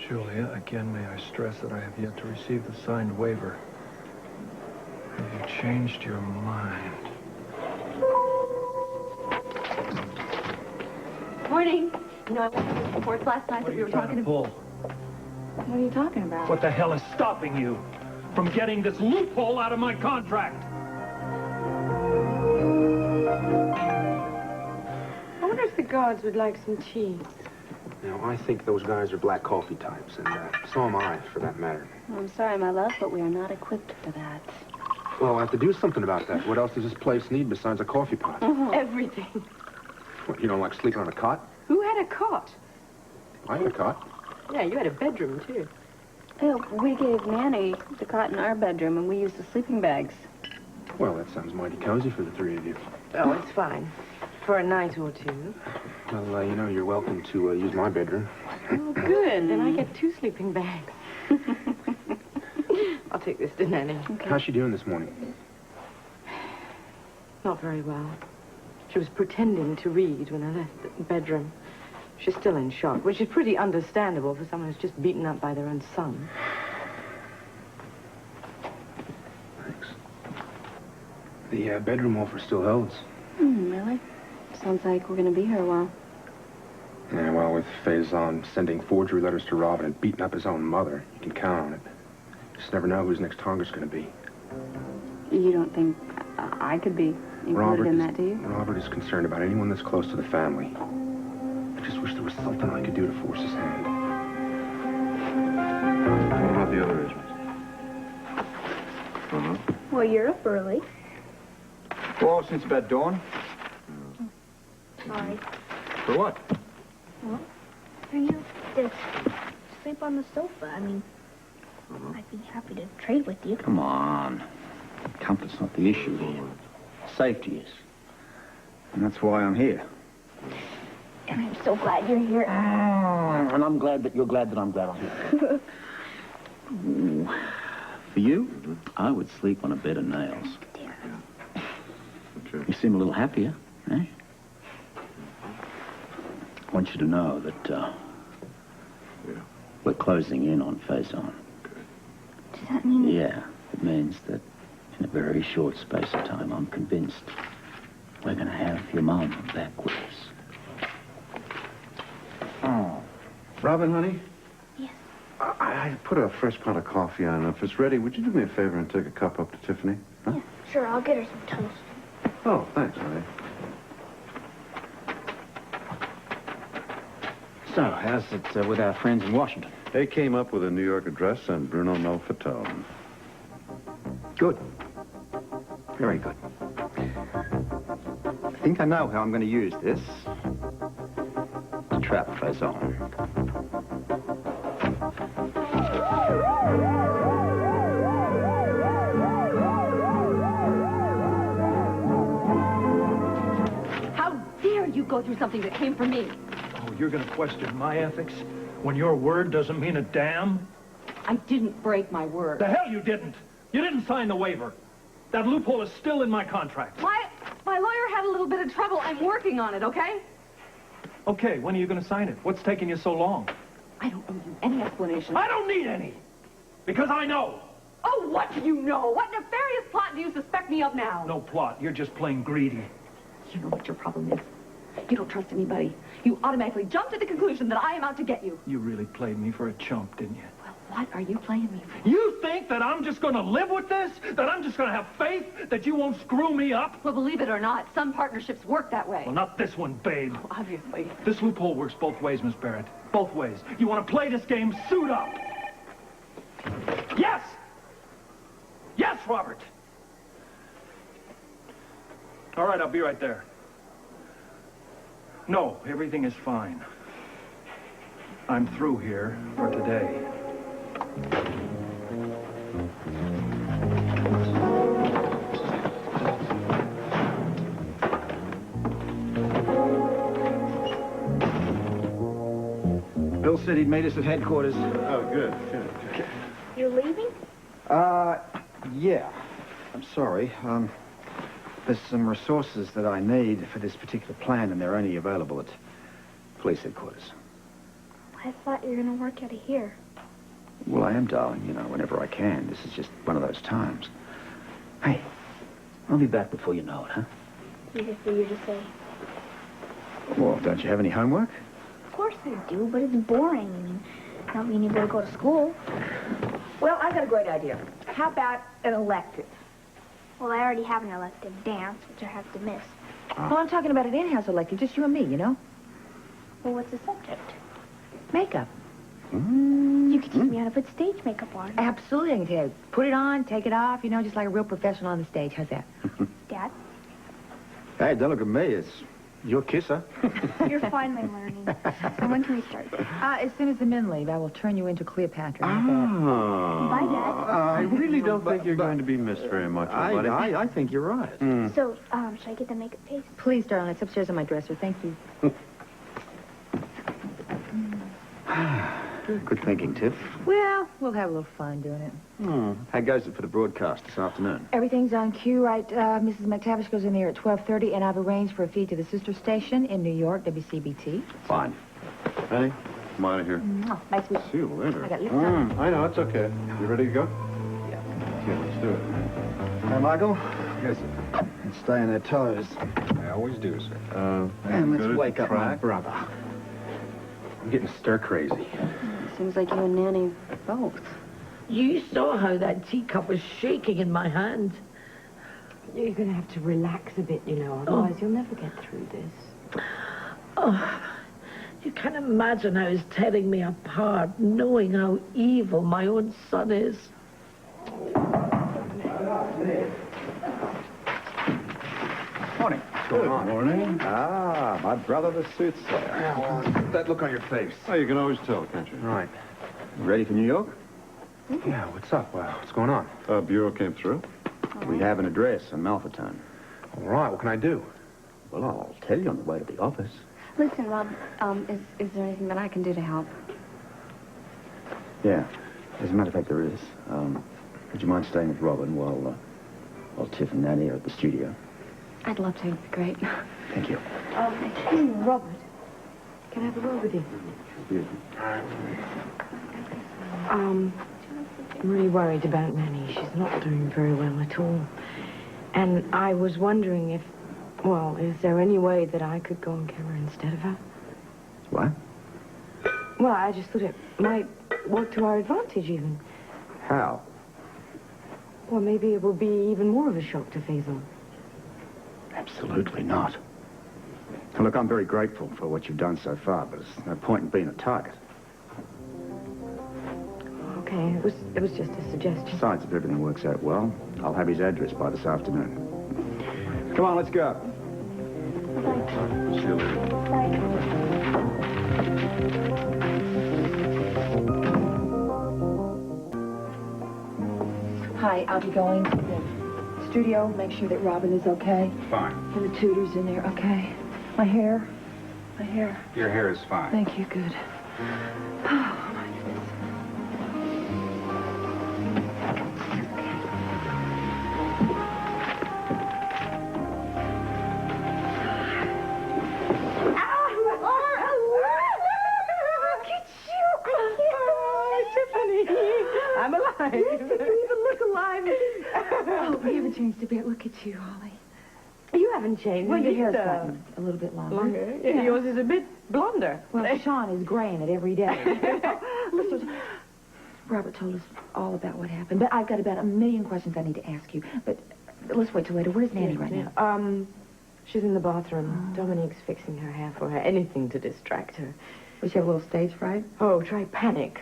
Julia, again, may I stress that I have yet to receive the signed waiver. Have you changed your mind? Morning. You know, I went to the reports last night that we were talking about. What are you talking about? What the hell is stopping you from getting this loophole out of my contract? I wonder if the guards would like some cheese. Now, I think those guys are black coffee types, and so am I, for that matter. Well, I'm sorry, my love, but we are not equipped for that. Well, I have to do something about that. What else does this place need besides a coffee pot? Everything. What, you don't like sleeping on a cot? Who had a cot? I had a cot. Yeah, you had a bedroom, too. We gave Nanny the cot in our bedroom, and we used the sleeping bags. Well, that sounds mighty cozy for the three of you. Oh, it's fine. For a night or two. Well, you know, you're welcome to use my bedroom. Oh, good. Then I get 2 sleeping bags. I'll take this to Nanny. Okay. How's she doing this morning? Not very well. She was pretending to read when I left the bedroom. She's still in shock, which is pretty understandable for someone who's just beaten up by their own son. Thanks. The bedroom offer still holds. Really? Sounds like we're going to be here a while. Yeah, well, with Faison sending forgery letters to Robin and beating up his own mother, you can count on it. Just never know who his next target's going to be. You don't think I could be included in that, do you? Robert is concerned about anyone that's close to the family. I just wish there was something I could do to force his hand. What about the other Ismas? Well, you're up early. Well, since about dawn. Sorry. For what? Well, for you to sleep on the sofa. I mean, I'd be happy to trade with you. Come on. Comfort's not the issue here. Safety is. And that's why I'm here. And I'm so glad you're here. And I'm glad that you're glad that I'm glad I'm here. Ooh. For you, I would sleep on a bed of nails. Okay. You seem a little happier, eh? I want you to know that, we're closing in on Faison. Does that mean... Yeah, it means that in a very short space of time, I'm convinced we're going to have your mom back with us. Oh. Robin, honey? Yes. I put a fresh pot of coffee on. If it's ready, would you do me a favor and take a cup up to Tiffany? Huh? Yeah, sure. I'll get her some toast. Oh, thanks, honey. So, how's it with our friends in Washington? They came up with a New York address on Bruno Malfitone. Good. Very good. I think I know how I'm going to use this to trap Faison. How dare you go through something that came from me? Oh, you're going to question my ethics when your word doesn't mean a damn? I didn't break my word. The hell you didn't! You didn't sign the waiver. That loophole is still in my contract. My lawyer had a little bit of trouble. I'm working on it, okay? Okay, when are you going to sign it? What's taking you so long? I don't owe you any explanation. I don't need any! Because I know! Oh, what do you know? What nefarious plot do you suspect me of now? No plot. You're just plain greedy. You know what your problem is. You don't trust anybody. You automatically jump to the conclusion that I am out to get you. You really played me for a chump, didn't you? Well, what are you playing me for? You think that I'm just going to live with this? That I'm just going to have faith that you won't screw me up? Well, believe it or not, some partnerships work that way. Well, not this one, babe. Oh, obviously. This loophole works both ways, Miss Barrett. Both ways. You want to play this game, suit up. Yes! Yes, Robert! All right, I'll be right there. No, everything is fine. I'm through here for today. Bill said he'd meet us at headquarters. Oh, good. You're leaving? Yeah. I'm sorry. There's some resources that I need for this particular plan, and they're only available at police headquarters. Well, I thought you were going to work out of here. Well, I am, darling, whenever I can. This is just one of those times. Hey, I'll be back before you know it, huh? Easy for you to say. Well, don't you have any homework? Of course I do, but it's boring. I mean, not being able to go to school. Well, I've got a great idea. How about an elective? Well, I already have an elective, dance, which I have to miss. Well, I'm talking about an in-house elective, just you and me, Well, what's the subject? Makeup. You could teach me how to put stage makeup on. Absolutely, I can tell you. Put it on, take it off, just like a real professional on the stage. How's that? Dad? Hey, don't look at me. It's your kisser. You're finally learning. So when can we start? As soon as the men leave, I will turn you into Cleopatra. Ah. Bye, Dad. I really don't think you're going to be missed very much, buddy. I think you're right. So, should I get the makeup case? Please, darling, it's upstairs on my dresser. Thank you. Good thinking, Tiff. Well, we'll have a little fun doing it. How goes it for the broadcast this afternoon? Everything's on cue, right? Mrs. McTavish goes in there at 12:30, and I've arranged for a feed to the sister station in New York, WCBT. Fine. Hey, I'm out of here. Nice week. See you later. I got lips on. I know, it's okay. You ready to go? Yeah. Okay, let's do it. Hey, Michael. Yes, sir. Stay on their toes. I always do, sir. And good let's at wake up my track. brother. I'm getting stir crazy. Seems like you and Nanny both. You saw how that teacup was shaking in my hand. You're going to have to relax a bit, otherwise you'll never get through this. Oh, you can imagine how it's tearing me apart, knowing how evil my own son is. Morning. What's going on? Morning. Ah, my brother, the soothsayer. That look on your face. Oh, you can always tell, can't you? Right. Ready for New York? Yeah, what's up? What's going on? Bureau came through. We have an address in Malferton. All right, what can I do? Well, I'll tell you on the way to the office. Listen, Rob, is there anything that I can do to help? Yeah. As a matter of fact, there is. Would you mind staying with Robin while Tiff and Nanny are at the studio? I'd love to. It'd be great. Thank you. Robert, can I have a word with you? I'm really worried about Nanny. She's not doing very well at all. And I was wondering is there any way that I could go on camera instead of her? What? Well, I just thought it might work to our advantage, even. How? Well, maybe it will be even more of a shock to Faisal. Absolutely not. Look, I'm very grateful for what you've done so far, but there's no point in being a target. Okay, it was just a suggestion. Besides, if everything works out well, I'll have his address by this afternoon. Come on, let's go. See you later. Hi, I'll be going to the studio. Make sure that Robin is okay. Fine. And the tutor's in there, okay? My hair. Your hair is fine. Thank you, good. Oh, my goodness. I'm alive. You even look alive. Oh, we haven't changed a bit. Look at you, Holly. You haven't changed. Well, your hair's It's, gotten a little bit longer. longer. Yeah. Yours is a bit blonder. Well, Sean is graying it every day. Listen, Robert told us all about what happened, but I've got about 1,000,000 questions I need to ask you. But let's wait till later. Where's Nanny right now? She's in the bathroom. Dominique's fixing her hair for her. Anything to distract her. Does she have a little stage fright? Oh, try panic.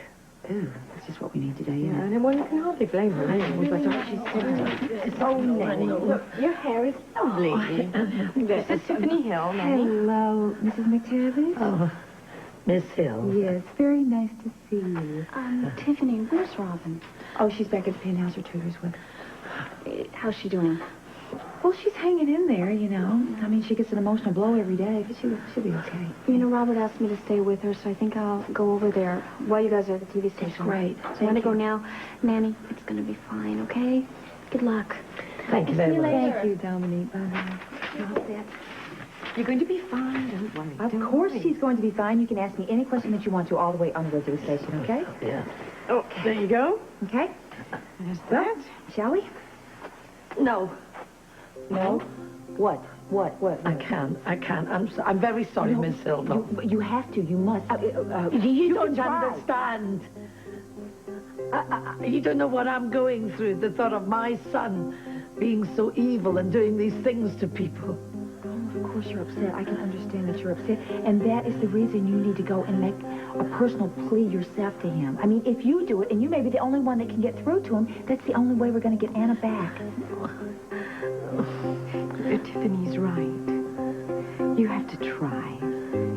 Ooh, that's just what we need today, Yeah, isn't it? and well, you can hardly blame her. Really? But she's Oh, Nanny, look, your hair is lovely. This is Tiffany Hill, Nanny. Hello, Mrs. McTavish. Oh, Miss Hill. Yes, very nice to see you. Tiffany, where's Robin? Oh, she's back at the penthouse. Her tutor's with her. How's she doing? Well, she's hanging in there, you know. I mean, she gets an emotional blow every day, but she'll be okay. Robert asked me to stay with her, so I think I'll go over there while you guys are at the TV station. That's great. So I'm going to go now. Nanny, it's going to be fine, okay? Good luck. Thank you very much. Thank you, Dominique. Bye-bye. You're going to be fine. Don't worry. Of Don't course worry. she's going to be fine. You can ask me any question that you want to all the way on the way to the station, okay? Yeah. Oh, there you go. Okay? There's that. Shall we? No, No? What? What? I can't. I'm very sorry, Miss Silver. You have to. You must. You can don't try. understand. You don't know what I'm going through. The thought of my son being so evil and doing these things to people. Of course you're upset. I can understand that you're upset. And that is the reason you need to go and make a personal plea yourself to him. I mean, if you do it, and you may be the only one that can get through to him, that's the only way we're going to get Anna back. Tiffany's right. You have to try.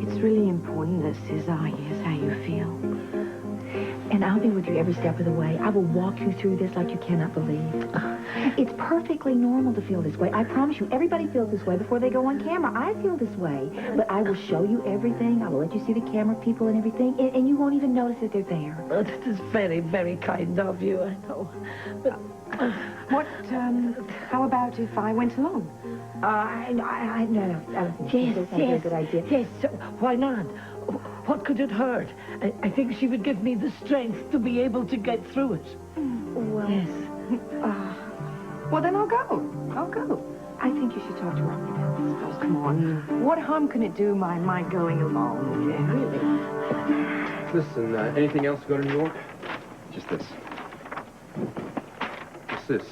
It's really important that Cesar hears how you feel. And I'll be with you every step of the way. I will walk you through this like you cannot believe. It's perfectly normal to feel this way. I promise you, everybody feels this way before they go on camera. I feel this way. But I will show you everything. I will let you see the camera people and everything. And you won't even notice that they're there. That is very, very kind of you, I know. But How about if I went along? No. I don't think that's a good idea. Yes, why not? What could it hurt? I think she would give me the strength to be able to get through it. Well, Yes. Well, then I'll go. I'll go. I think you should talk to Robert about this. Oh, come on. What harm can it do my going along? Yeah, really? Listen, anything else to go to New York? Just this. What's this?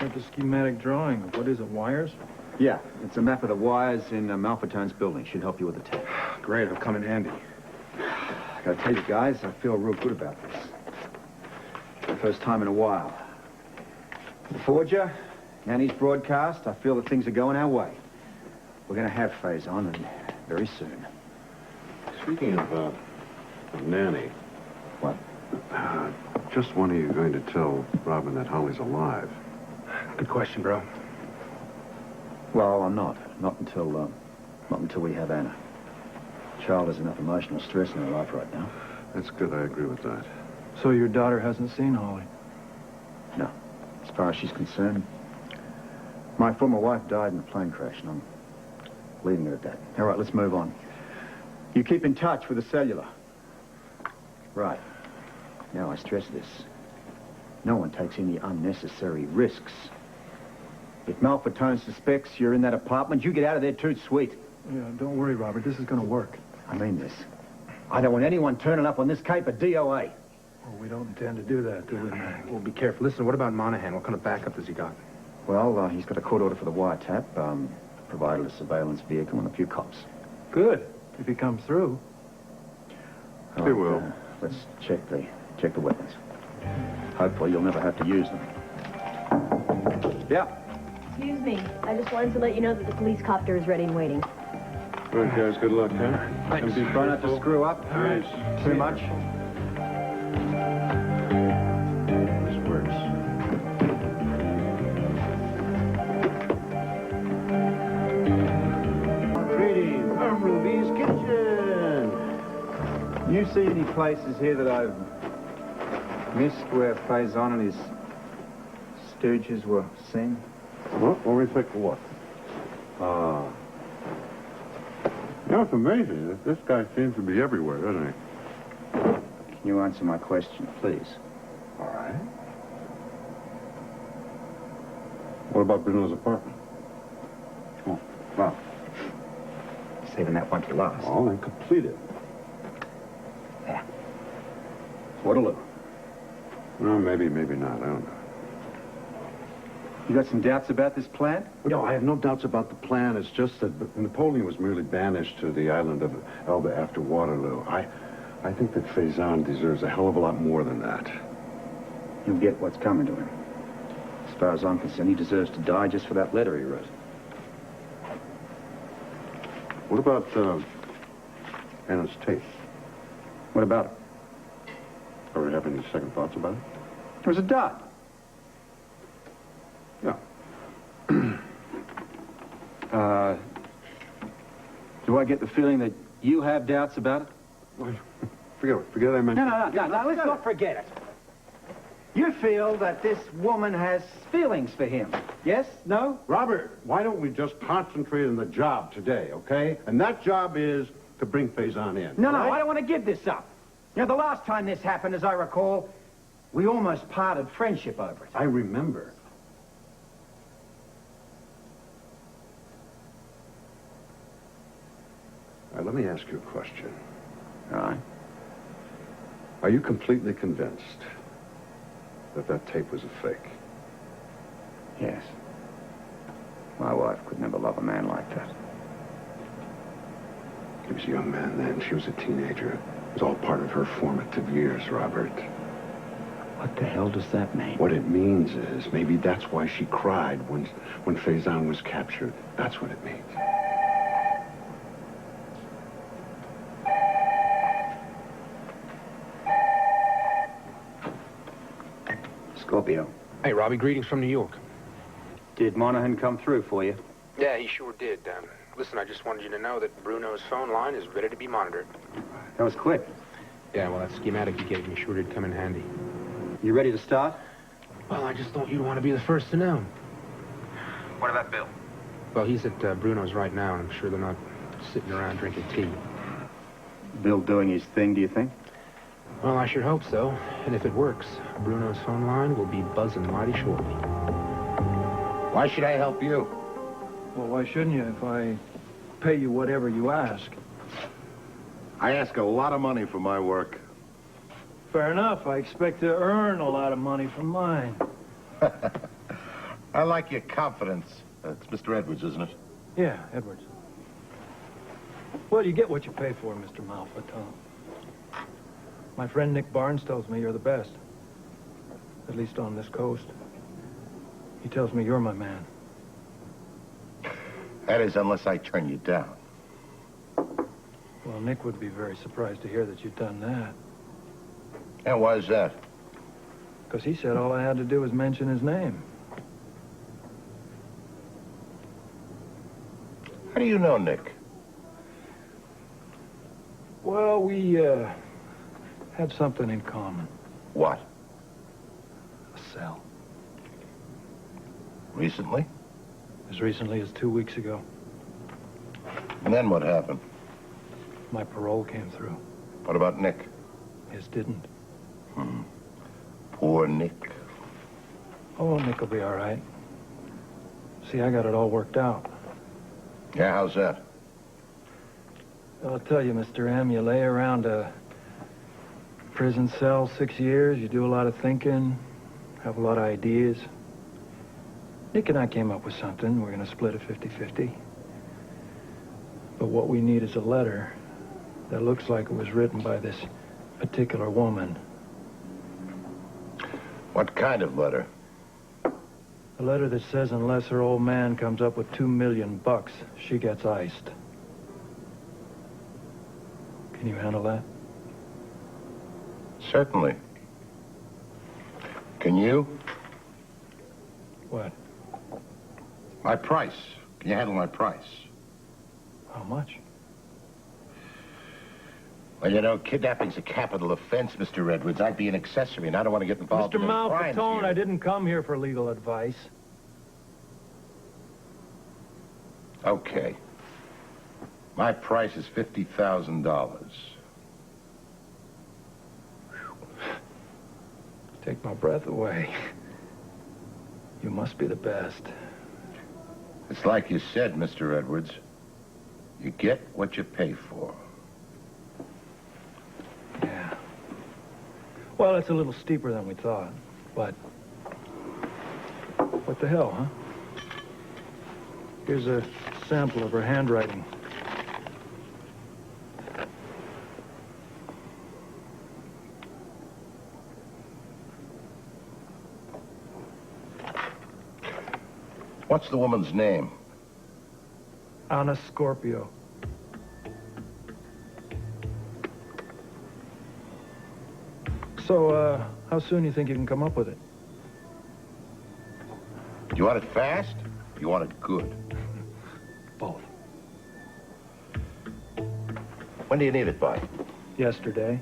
Like a schematic drawing. What is it, wires? Yeah, it's a map of the wires in Malfatone's building. Should help you with the tape. Great, it'll come in handy. I gotta tell you, guys, I feel real good about this. The first time in a while. The Forger, Nanny's broadcast, I feel that things are going our way. We're gonna have Phase on, and very soon. Speaking of Nanny. What? Just when are you going to tell Robin that Holly's alive? Good question, bro. Well, I'm not. Not until we have Anna. Child has enough emotional stress in her life right now. That's good. I agree with that. So your daughter hasn't seen Holly? No. As far as she's concerned, my former wife died in a plane crash, and I'm leaving it at that. All right, let's move on. You keep in touch with the cellular. Right. Now, I stress this. No one takes any unnecessary risks. If Malfatone suspects you're in that apartment, you get out of there too sweet. Yeah, don't worry, Robert. This is going to work. I mean this. I don't want anyone turning up on this cape at DOA. Well, we don't intend to do that, do we, man? Well, be careful. Listen, what about Monahan? What kind of backup has he got? Well, he's got a court order for the wiretap, provided a surveillance vehicle and a few cops. Good. If he comes through. He will. Let's check the weapons. Hopefully you'll never have to use them. Yeah. Excuse me. I just wanted to let you know that the police copter is ready and waiting. All right, guys. Good luck, huh? Thanks. Try not to screw up. All right. Too much. This works. Greetings from Ruby's Kitchen. You see any places here that I've missed where Faison and his stooges were seen? What? Let me take a look. You know, it's amazing. This guy seems to be everywhere, doesn't he? Can you answer my question, please? All right. What about Bruno's apartment? Oh, well, saving that one for last. Well, then complete it. Waterloo. Well, maybe not. I don't know. You got some doubts about this plan? No, I have no doubts about the plan. It's just that Napoleon was merely banished to the island of Elba after Waterloo. I think that Faison deserves a hell of a lot more than that. You'll get what's coming to him. As far as I'm concerned, he deserves to die just for that letter he wrote. What about Anna's tape? What about it? Ever have any second thoughts about it? It was a dot. Yeah. Do I get the feeling that you have doubts about it? Forget it. Forget I mentioned No, let's not forget it. You feel that this woman has feelings for him. Yes? No? Robert, why don't we just concentrate on the job today, okay? And that job is to bring Faison in. No, right? I don't want to give this up. You know, the last time this happened, as I recall, we almost parted friendship over it. I remember. All right, let me ask you a question. All right. Are you completely convinced that that tape was a fake? Yes. My wife could never love a man like that. He was a young man then. She was a teenager. It was all part of her formative years, Robert. What the hell does that mean? What it means is maybe that's why she cried when Faison was captured. That's what it means. Scorpio. Hey, Robbie, greetings from New York. Did Monahan come through for you? Yeah, he sure did. Listen, I just wanted you to know that Bruno's phone line is ready to be monitored. That was quick. Yeah, well, that schematic you gave me sure did come in handy. You ready to start? Well, I just thought you'd want to be the first to know. What about Bill? Well, he's at Bruno's right now, and I'm sure they're not sitting around drinking tea. Bill doing his thing, do you think? Well, I sure hope so. And if it works, Bruno's phone line will be buzzing mighty shortly. Why should I help you? Well, why shouldn't you if I pay you whatever you ask? I ask a lot of money for my work. Fair enough. I expect to earn a lot of money from mine. I like your confidence. It's Mr. Edwards, isn't it? Yeah, Edwards. Well, you get what you pay for, Mr. Malfatone. My friend Nick Barnes tells me you're the best. At least on this coast. He tells me you're my man. That is, unless I turn you down. Well, Nick would be very surprised to hear that you'd done that. And why is that? Because he said all I had to do was mention his name. How do you know Nick? Well, we, had something in common. What? A cell. Recently? As recently as 2 weeks ago. And then what happened? My parole came through. What about Nick? His didn't. Poor Nick. Oh, Nick will be all right. See, I got it all worked out. Yeah, how's that? I'll tell you, Mr. M, you lay around a prison cell 6 years, you do a lot of thinking, have a lot of ideas. Nick and I came up with something. We're going to split it 50-50. But what we need is a letter that looks like it was written by this particular woman. What kind of letter? A letter that says unless her old man comes up with $2 million, she gets iced. Can you handle that? Certainly. Can you? What? My price. Can you handle my price? How much? Well, you know, kidnapping's a capital offense, Mr. Edwards. I'd be an accessory, and I don't want to get involved Mr. in any crimes Malfatone, here. I didn't come here for legal advice. Okay. My price is $50,000. Take my breath away. You must be the best. It's like you said, Mr. Edwards. You get what you pay for. Yeah. Well, it's a little steeper than we thought, but what the hell, huh? Here's a sample of her handwriting. What's the woman's name? Anna Scorpio. So, how soon you think you can come up with it? You want it fast? Or you want it good? Both. When do you need it by? Yesterday.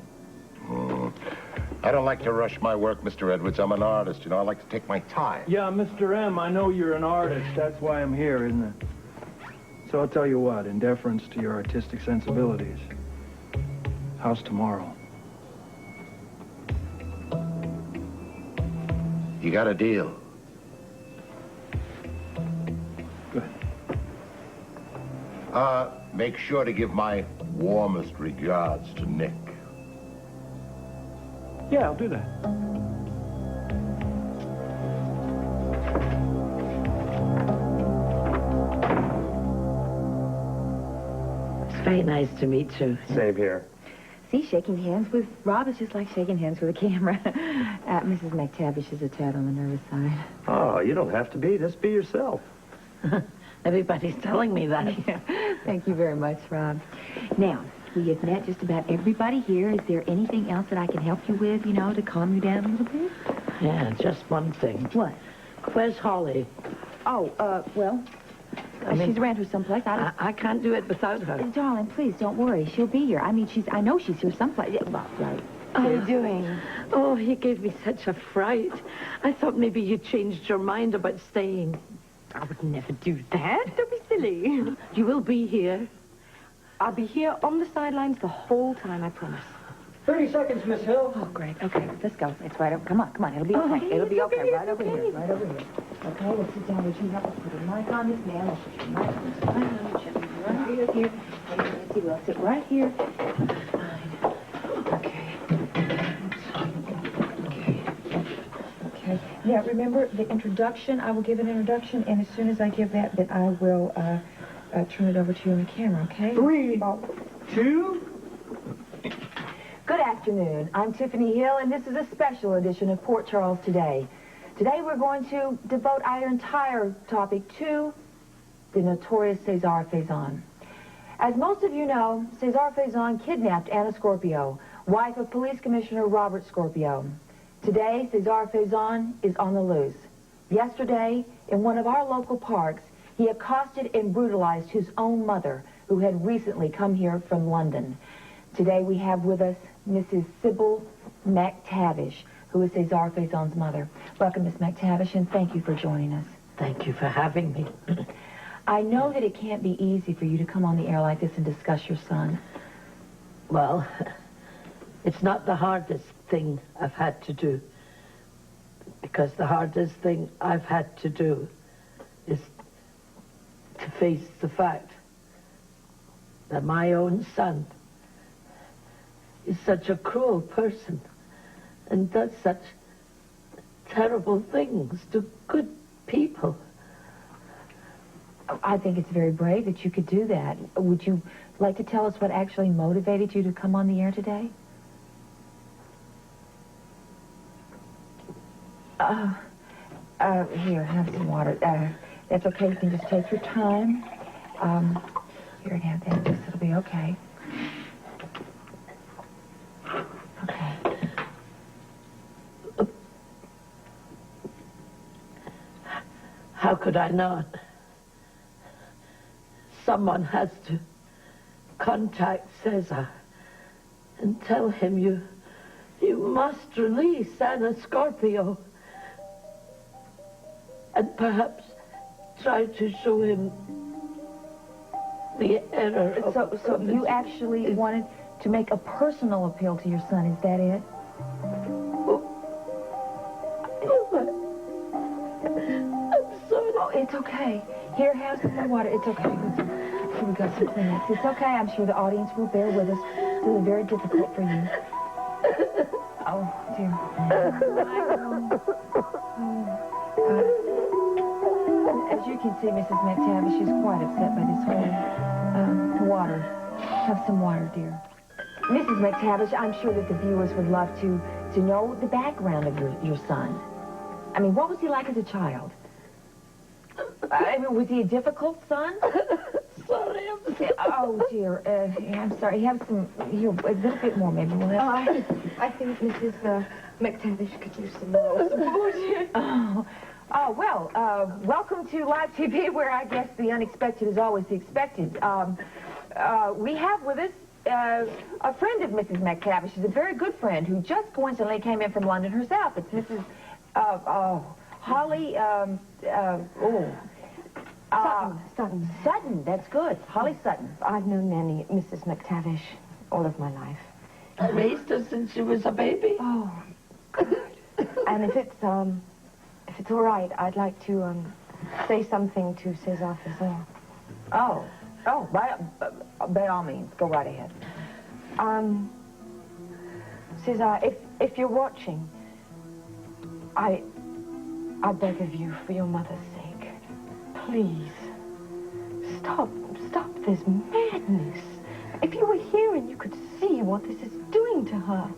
I don't like to rush my work, Mr. Edwards. I'm an artist, you know. I like to take my time. Yeah, Mr. M, I know you're an artist. That's why I'm here, isn't it? So I'll tell you what, in deference to your artistic sensibilities, how's tomorrow? You got a deal. Good. Make sure to give my warmest regards to Nick. Yeah, I'll do that. It's very nice to meet you. Same here. See, shaking hands with Rob is just like shaking hands with a camera. Mrs. McTavish is a tad on the nervous side. Oh, you don't have to be. Just be yourself. Everybody's telling me that. Yeah. Thank you very much, Rob. Now, we have met just about everybody here. Is there anything else that I can help you with, you know, to calm you down a little bit? Yeah, just one thing. What? Where's Holly? Oh, well, she's around here someplace. I can't do it without her. Darling, please, don't worry. She'll be here. I mean, I know she's here someplace. Well, right. What are you doing? Oh, you gave me such a fright. I thought maybe you changed your mind about staying. I would never do that. Don't be silly. You will be here. I'll be here on the sidelines the whole time, I promise. 30 seconds, Miss Hill. Oh, great. Okay, let's go. It's right over. Come on. It'll be okay. It'll be okay. Right over here. Right over here. Okay, let's sit down. Would you help us put a mic on this man? We'll put your mic on this man. Right here. Nancy, we'll sit right here. Fine. Okay. Now, remember the introduction. I will give an introduction, and as soon as I give that, then I will turn it over to you on the camera, okay? 3, 2... Good afternoon. I'm Tiffany Hill, and this is a special edition of Port Charles Today. Today we're going to devote our entire topic to the notorious Cesar Faison. As most of you know, Cesar Faison kidnapped Anna Scorpio, wife of Police Commissioner Robert Scorpio. Today, Cesar Faison is on the loose. Yesterday, in one of our local parks, he accosted and brutalized his own mother, who had recently come here from London. Today we have with us Mrs. Sybil McTavish, who is Cesar Faison's mother. Welcome, Miss McTavish, and thank you for joining us. Thank you for having me. I know that it can't be easy for you to come on the air like this and discuss your son. Well, it's not the hardest thing I've had to do. Because the hardest thing I've had to do is to face the fact that my own son is such a cruel person and does such terrible things to good people. I think it's very brave that you could do that. Would you like to tell us what actually motivated you to come on the air today? Here, have some water. That's okay. You can just take your time. Here, and have that. It'll be okay. Okay. How could I not? Someone has to contact Cesar and tell him you must release Anna Scorpio. And perhaps try to show him the error of... So you actually wanted to make a personal appeal to your son, is that it? I'm sorry. Oh, it's okay. Here, have some more water. It's okay. Here we go, some Kleenex. It's okay. I'm sure the audience will bear with us. It's really very difficult for you. Oh, dear. As you can see, Mrs. McTavish is quite upset by this whole water. Have some water, dear. Mrs. McTavish, I'm sure that the viewers would love to know the background of your son. I mean, what was he like as a child? I mean, was he a difficult son? Sorry, I'm sorry. Oh, dear. I'm sorry. Have some... Here, a little bit more, maybe. We'll have... I think Mrs. McTavish could use some more support. Well, welcome to live TV, where I guess the unexpected is always the expected. We have with us a friend of Mrs. McTavish. She's a very good friend who just coincidentally came in from London herself. It's Mrs. Holly, Sutton. Sutton, that's good. Holly Sutton. I've known Nanny, Mrs. McTavish, all of my life. I raised her since she was a baby. Oh, good. And if it's all right, I'd like to, say something to César Fizon. Oh, by all means, go right ahead. César, if you're watching, I beg of you, for your mother's sake, please, stop this madness. If you were here and you could see what this is doing to her.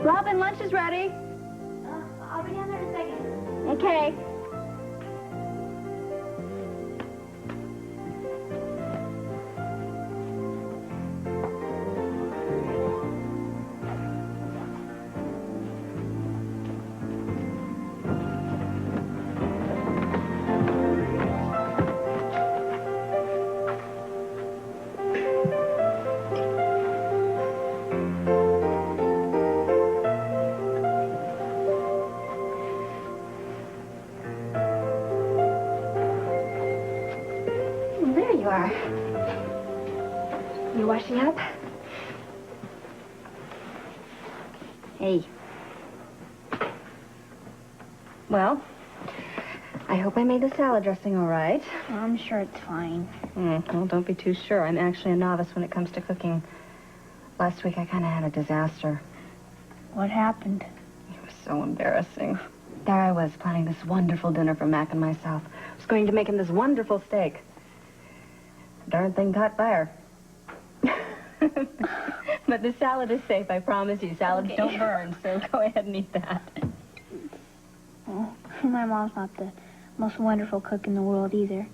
Robin, lunch is ready. I'll be down there in a second. Okay. There you are. You washing up? Hey. Well, I hope I made the salad dressing all right. I'm sure it's fine. Well, don't be too sure. I'm actually a novice when it comes to cooking. Last week, I kind of had a disaster. What happened? It was so embarrassing. There I was, planning this wonderful dinner for Mac and myself. I was going to make him this wonderful steak. Darn thing caught fire. But the salad is safe, I promise you. Salads don't burn, so go ahead and eat that. Well, my mom's not the most wonderful cook in the world either.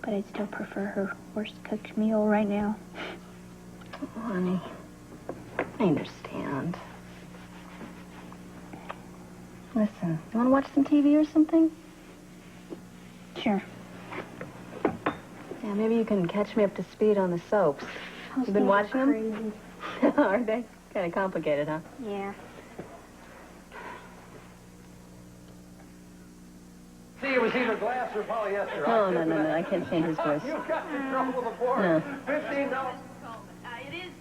But I'd still prefer her worst cooked meal right now. Oh, honey, I understand. Listen, you want to watch some TV or something? Sure. Yeah, maybe you can catch me up to speed on the soaps. You've been watching them? Are they? Kind of complicated, huh? Yeah. See, it was either glass or polyester. Oh, no, I can't change his voice. You got in trouble before. No. $15. It is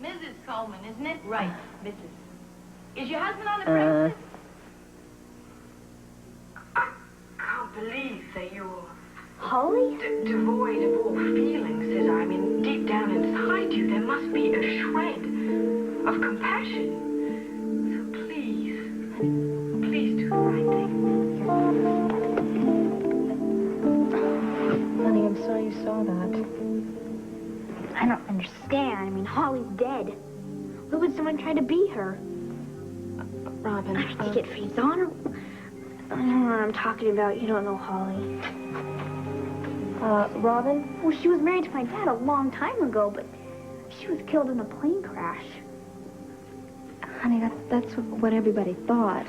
Mrs. Coleman, isn't it? Right, Mrs. Is your husband on the premises? I can't believe that you're Holly? devoid of all feelings, César. I mean, deep down inside you, there must be a shred of compassion. So please do the right thing. Honey, I'm sorry you saw that. I don't understand. I mean, Holly's dead. Why would someone try to beat her? Robin. I don't think it feeds on her. I don't know what I'm talking about. You don't know Holly. Robin? Well, she was married to my dad a long time ago, but she was killed in a plane crash. Honey, that's what everybody thought.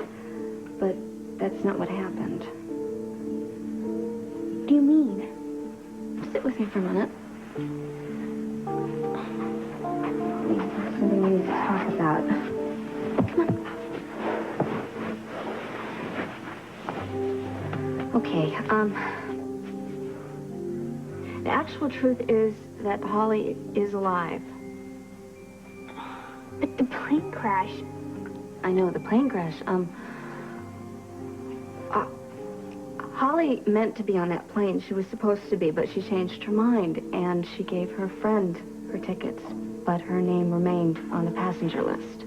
But that's not what happened. What do you mean? Sit with me for a minute. There's something we need to talk about. Come on. Okay, the actual truth is that Holly is alive. But the plane crash... I know, the plane crash. Holly meant to be on that plane. She was supposed to be, but she changed her mind, and she gave her friend her tickets, but her name remained on the passenger list.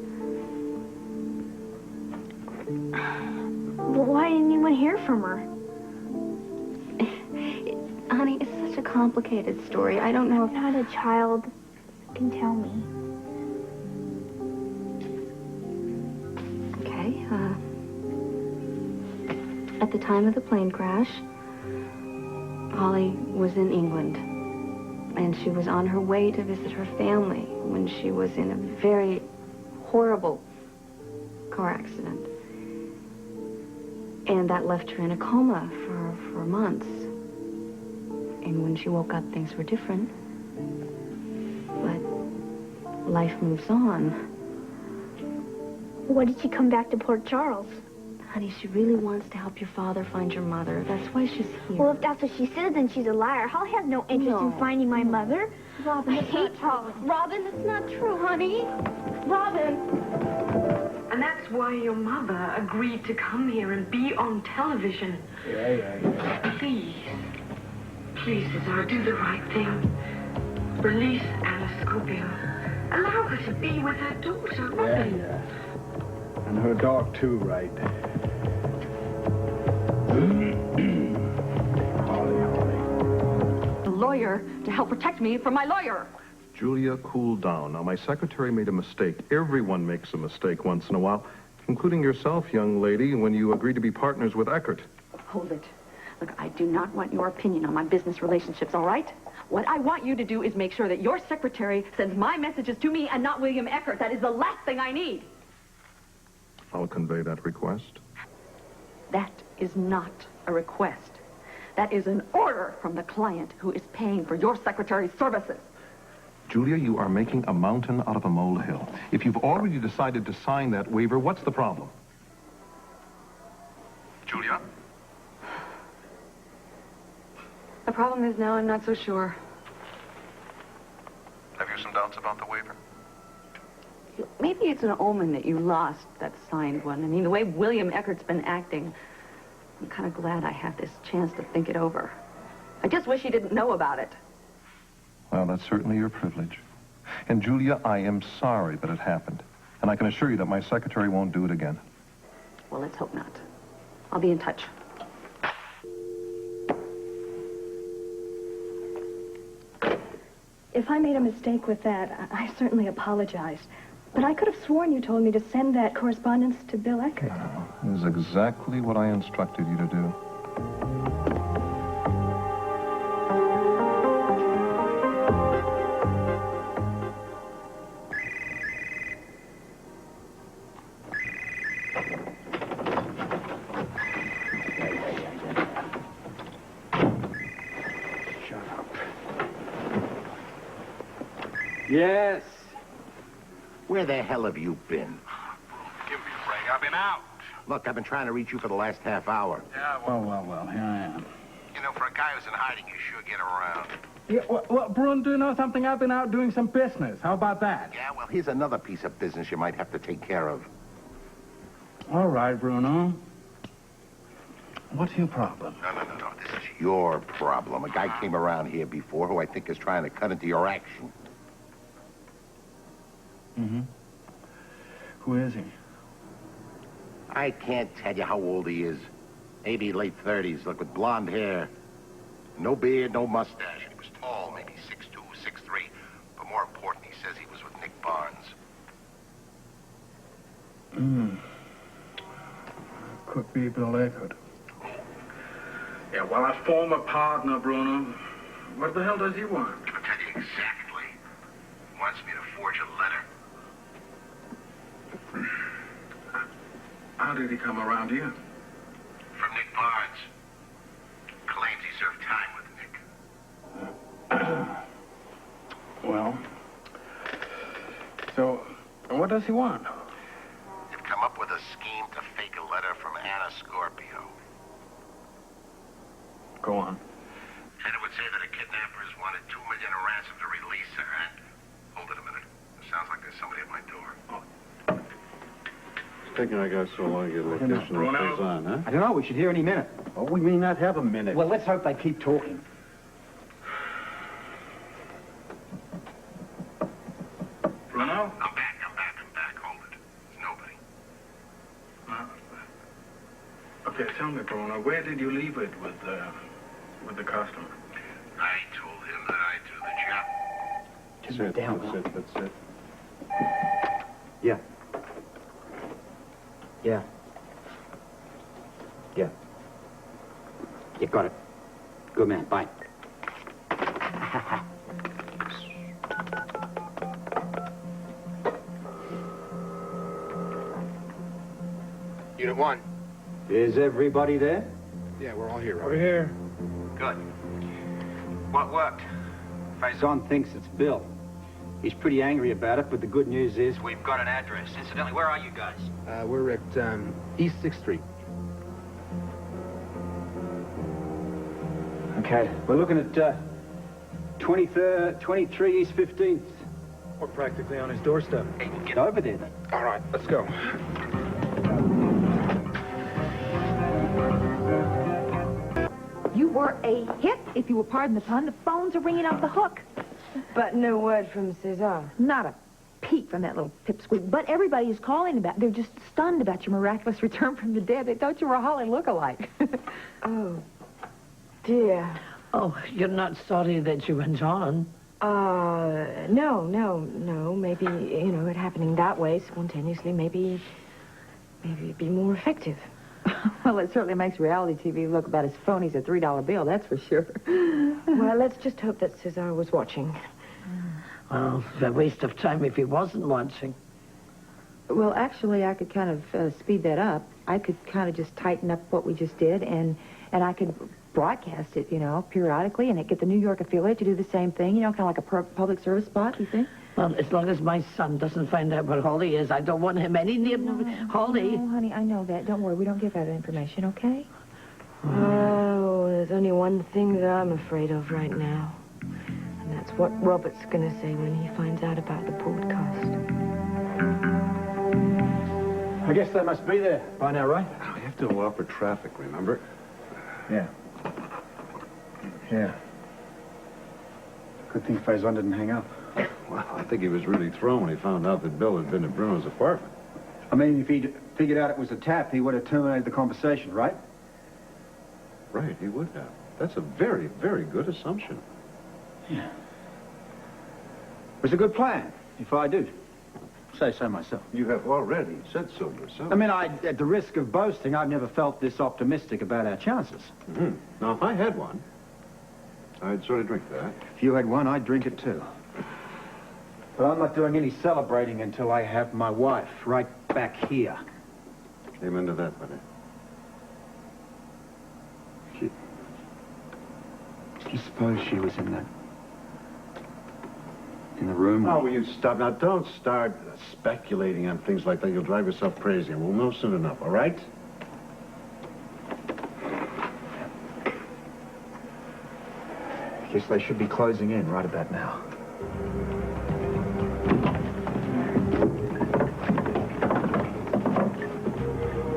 Well, why didn't anyone hear from her? complicated story. I don't know I'm not a child. You can tell me. Okay, at the time of the plane crash, Holly was in England, and she was on her way to visit her family when she was in a very horrible car accident. And that left her in a coma for months. And when she woke up, things were different. But life moves on. Why did she come back to Port Charles? Honey, she really wants to help your father find your mother. That's why she's here. Well, if that's what she says, then she's a liar. Holly has no interest in finding my mother. Robin, I hate Holly. Robin, that's not true, honey. Robin. And that's why your mother agreed to come here and be on television. Yeah. Please. Please, Cesar, do the right thing. Release Anna Scorpio. Allow her to be with her daughter, Robin. Yeah. And her dog, too, right? Holly. A lawyer to help protect me from my lawyer. Julia, cool down. Now, my secretary made a mistake. Everyone makes a mistake once in a while, including yourself, young lady, when you agreed to be partners with Eckert. Hold it. Look, I do not want your opinion on my business relationships, all right? What I want you to do is make sure that your secretary sends my messages to me and not William Eckert. That is the last thing I need. I'll convey that request. That is not a request. That is an order from the client who is paying for your secretary's services. Julia, you are making a mountain out of a molehill. If you've already decided to sign that waiver, what's the problem? Julia? The problem is now I'm not so sure. Have you some doubts about the waiver? Maybe it's an omen that you lost that signed one. I mean, the way William Eckert's been acting, I'm kind of glad I have this chance to think it over. I just wish he didn't know about it. Well, that's certainly your privilege. And, Julia, I am sorry that it happened. And I can assure you that my secretary won't do it again. Well, let's hope not. I'll be in touch. If I made a mistake with that, I certainly apologize. But I could have sworn you told me to send that correspondence to Bill Eckert. It was exactly what I instructed you to do. Yes. Where the hell have you been? Give me a break. I've been out. Look, I've been trying to reach you for the last half hour. Yeah, well, here I am. You know, for a guy who's in hiding, you sure get around. Yeah, well, Bruno, do you know something? I've been out doing some business. How about that? Yeah, well, here's another piece of business you might have to take care of. All right, Bruno. What's your problem? No. This is your problem. A guy came around here before who I think is trying to cut into your action. Mm-hmm. Who is he? I can't tell you how old he is. Maybe late 30s. Look, with blonde hair. No beard, no mustache. He was tall, maybe 6'2", 6'3". But more important, he says he was with Nick Barnes. Could be Bill Eckert. Yeah, well, a former partner, Bruno. What the hell does he want? I'll tell you exactly. He wants me to forge a letter. How did he come around here? From Nick Barnes. Claims he served time with Nick. Well, so what does he want? They've come up with a scheme to fake a letter from Anna Scorpio. Go on. And it would say that a kidnapper has wanted $2 million in ransom to release her, and... Hold it a minute. It sounds like there's somebody at my door. Thinking I got so long to get a location of Faison, huh? I don't know. We should hear any minute. Oh, we may not have a minute. Well, let's hope they keep talking. Bruno? I'm back. Hold it. There's nobody. Okay, tell me, Bruno, where did you leave it with the customer? I told him that I'd do the job. Just sit down. That's it. Yeah. Yeah. Yeah. You got it. Good man. Bye. Unit 1. Is everybody there? Yeah, we're all here, We're here. Good. What worked? Faison thinks it's Bill. He's pretty angry about it, but the good news is We've got an address. Incidentally, where are you guys? We're at East 6th Street. okay. We're looking at 23 East 15th. We're practically on his doorstep. Hey, we'll Get over there then. All right, let's go. You were a hit, if you will pardon the pun. The phones are ringing off the hook. But no word from Cesar. Not a peep from that little pipsqueak. But everybody is calling about. They're just stunned about your miraculous return from the dead. They thought you were a Holly look-alike. Oh, dear. Oh, you're not sorry that you went on? No. Maybe, it happening that way, spontaneously, maybe it'd be more effective. Well, it certainly makes reality TV look about as phony as a $3 bill, that's for sure. Well, let's just hope that Cesar was watching. Well, a waste of time if he wasn't watching. Well, actually, I could kind of speed that up. I could kind of just tighten up what we just did, and I could broadcast it, periodically, and get the New York affiliate to do the same thing, kind of like a public service spot, you think? Well, as long as my son doesn't find out what Holly is, I don't want him any near Holly. No, honey, I know that. Don't worry. We don't give out information, okay? Oh, there's only one thing that I'm afraid of right now. And that's what Robert's going to say when he finds out about the podcast. I guess they must be there by now, right? We have to allow for traffic, remember? Yeah. Yeah. Good thing Faison didn't hang up. Well, I think he was really thrown when he found out that Bill had been at Bruno's apartment. I mean, if he'd figured out it was a tap, he would have terminated the conversation, right? Right, he would have. That's a very, very good assumption. Yeah. It was a good plan, if I do say so myself. You have already said so yourself. I mean, at the risk of boasting, I've never felt this optimistic about our chances. Mm-hmm. Now, if I had one, I'd sort of drink that. If you had one, I'd drink it too. But I'm not doing any celebrating until I have my wife right back here. Amen to that, buddy. Do you suppose she was in the room? Oh, will you stop? Now, don't start speculating on things like that. You'll drive yourself crazy, and we'll know soon enough, all right? Guess they should be closing in right about now.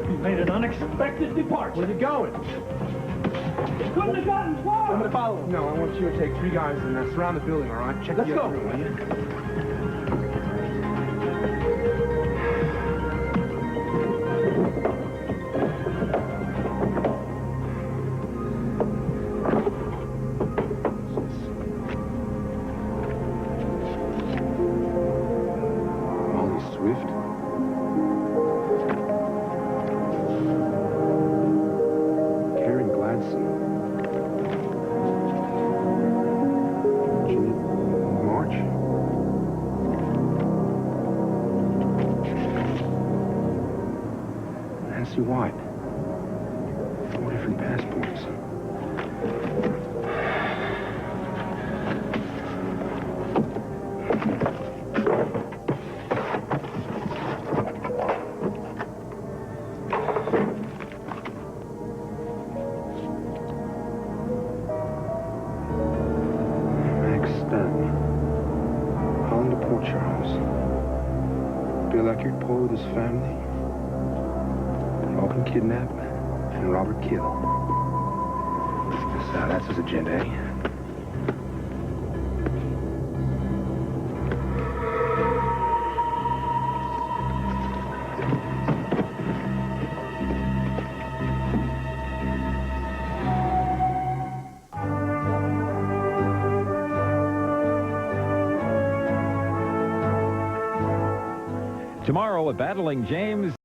You made an unexpected departure. Where you going? Couldn't have gotten far. I'm gonna follow him. No, I want you to take 3 guys and surround the building, all right? Check Let's the go. other room, will you? Molly Swift. Karen Gladson. Jimmy March. Nancy White. 4 different passports. Max Stone. Holland to Port Charles. Bill Eckert, Paul with his family. Robin kidnap and Robert kill. So that's his agenda, eh? Tomorrow, a battling James